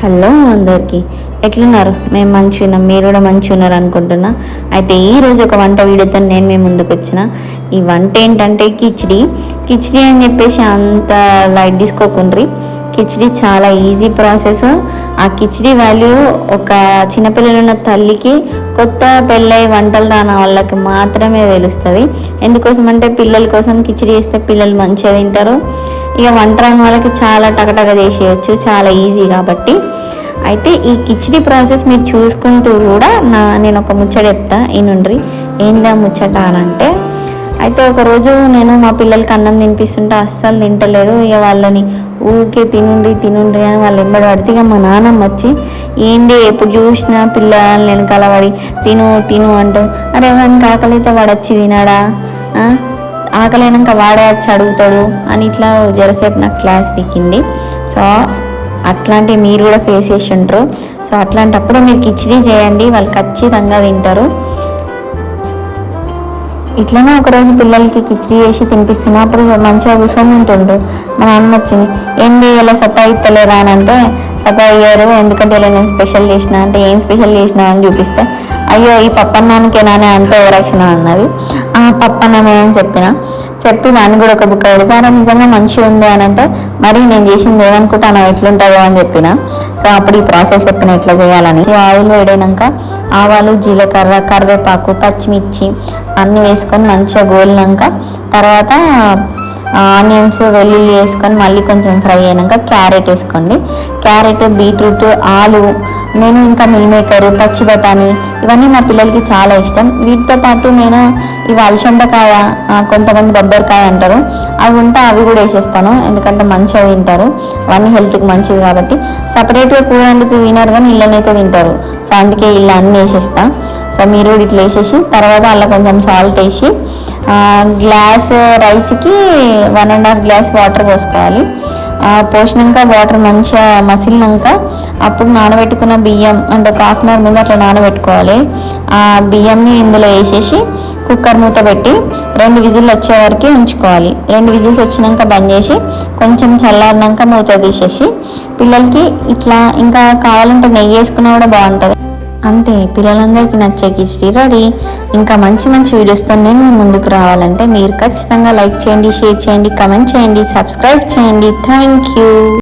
Hello అందరికీ, ఎట్లున్నారు? మేము మంచిగా ఉన్నాం, మీరు కూడా మంచిగా ఉన్నారు అనుకుంటున్నా. అయితే ఈరోజు ఒక వంట వీడియోతో నేను మేము ముందుకు వచ్చిన. ఈ వంట ఏంటంటే కిచిడి అని చెప్పేసి అంత లైట్ తీసుకోకుండ్రి. కిచిడి చాలా ఈజీ ప్రాసెస్. ఆ కిచిడి వాల్యూ ఒక చిన్నపిల్లలున్న తల్లికి, కొత్త పెళ్ళై వంటలు రాని వాళ్ళకి మాత్రమే తెలుస్తుంది. ఎందుకోసం అంటే పిల్లల కోసం కిచిడి చేస్తే పిల్లలు మంచిగా తింటారు. ఇక వంట రాని వాళ్ళకి చాలా టకటక చేసేయచ్చు, చాలా ఈజీ కాబట్టి. అయితే ఈ కిచిడి ప్రాసెస్ మీరు చూసుకుంటూ కూడా నేను ఒక ముచ్చట చెప్తా, ఈనుండ్రి. ఏందా ముచ్చట అని అంటే, అయితే ఒకరోజు నేను మా పిల్లలకి అన్నం తినిపిస్తుంటే అస్సలు తింటలేదు. ఇక వాళ్ళని ఊరికే తినుండ్రి అని వాళ్ళు ఎంబడి పడితే, ఇక మా నాన్నమ్మ వచ్చి, ఏంటి ఎప్పుడు చూసినా పిల్లల్ని నేను కలవడి తిను అంటాం. అరే వాడికి ఆకలి అయితే వాడు వచ్చి తినడా, ఆకలినాక వాడే వచ్చి అడుగుతాడు అని ఇట్లా జరసేపు నాకు క్లాస్ పీకింది. సో అట్లాంటివి మీరు కూడా ఫేస్ చేసి ఉంటారు. సో అట్లాంటప్పుడు మీరు కిచిడి చేయండి, వాళ్ళు ఖచ్చితంగా తింటారు. ఇట్లనే ఒకరోజు పిల్లలకి కిచిడి చేసి తినిపిస్తున్నప్పుడు మంచిగా కూర్చొని ఉంటుండ్రు. మా నాన్న వచ్చింది, ఏంది ఇలా సతాయిత్తలేరా అని అంటే, సతాయ్యారు ఎందుకంటే ఇలా నేను స్పెషల్ చేసిన అంటే, ఏం స్పెషల్ చేసినా అని చూపిస్తే, అయ్యో ఈ పప్పన్నానికేనా అంత ఓవరాక్షన్ అన్నది. పప్పన్నమే అని చెప్పి దాన్ని కూడా ఒక బుక్ పెడతాను. నిజంగా మంచిగా ఉంది అని అంటే, మరి నేను చేసింది ఏమనుకుంటాను ఎట్లుంటుందో అని చెప్పిన. సో అప్పుడు ఈ ప్రాసెస్ చెప్పిన ఎట్లా చేయాలని. ఆయిల్ వేడైనాక ఆవాలు, జీలకర్ర, కరివేపాకు, పచ్చిమిర్చి అన్నీ వేసుకొని మంచిగా గోలినాక, తర్వాత ఆనియన్స్, వెల్లుల్లి వేసుకొని మళ్ళీ కొంచెం ఫ్రై అయినాక క్యారెట్ వేసుకోండి. క్యారెట్, బీట్రూట్, ఆలు, నేను ఇంకా మిల్ మేకర్, పచ్చి బఠానీ ఇవన్నీ మా పిల్లలకి చాలా ఇష్టం. వీటితో పాటు నేను ఇవి అలసందకాయ, కొంతమంది బొబ్బరికాయ అంటారు, అవి ఉంటే అవి కూడా వేసేస్తాను. ఎందుకంటే మంచిగా తింటారు, అవన్నీ హెల్త్కి మంచిది కాబట్టి. సపరేట్గా కూర వండితే తినరు కానీ ఇళ్ళనైతే తింటారు. సో అందుకే ఇలా అన్నీ వేసేస్తాను. సో మీరు కూడా ఇట్లా వేసేసి తర్వాత అలా కొంచెం సాల్ట్ వేసి, గ్లాస్ రైస్కి 1.5 గ్లాస్ వాటర్ పోసుకోవాలి. పోసినాక వాటర్ మంచిగా మసిలినాక అప్పుడు నానబెట్టుకున్న బియ్యం అంటే ఒక హాఫ్ అన్ అవర్ ముందు అట్లా నానబెట్టుకోవాలి. ఆ బియ్యంని ఇందులో వేసేసి కుక్కర్ మూత పెట్టి 2 విజిల్ వచ్చే వరకు ఉంచుకోవాలి. 2 విజిల్స్ వచ్చినాక బంద్ చేసి కొంచెం చల్లారినాక మూత తీసేసి పిల్లలకి ఇట్లా, ఇంకా కావాలంటే నెయ్యి వేసుకున్నా కూడా బాగుంటుంది. అంతే, పిల్లలందరికీ నచ్చే కిచిడి రెడీ. ఇంకా మంచి వీడియోస్తో నేను ముందుకు రావాలంటే మీరు ఖచ్చితంగా లైక్ చేయండి, షేర్ చేయండి, కమెంట్ చేయండి, సబ్స్క్రైబ్ చేయండి. Thank you.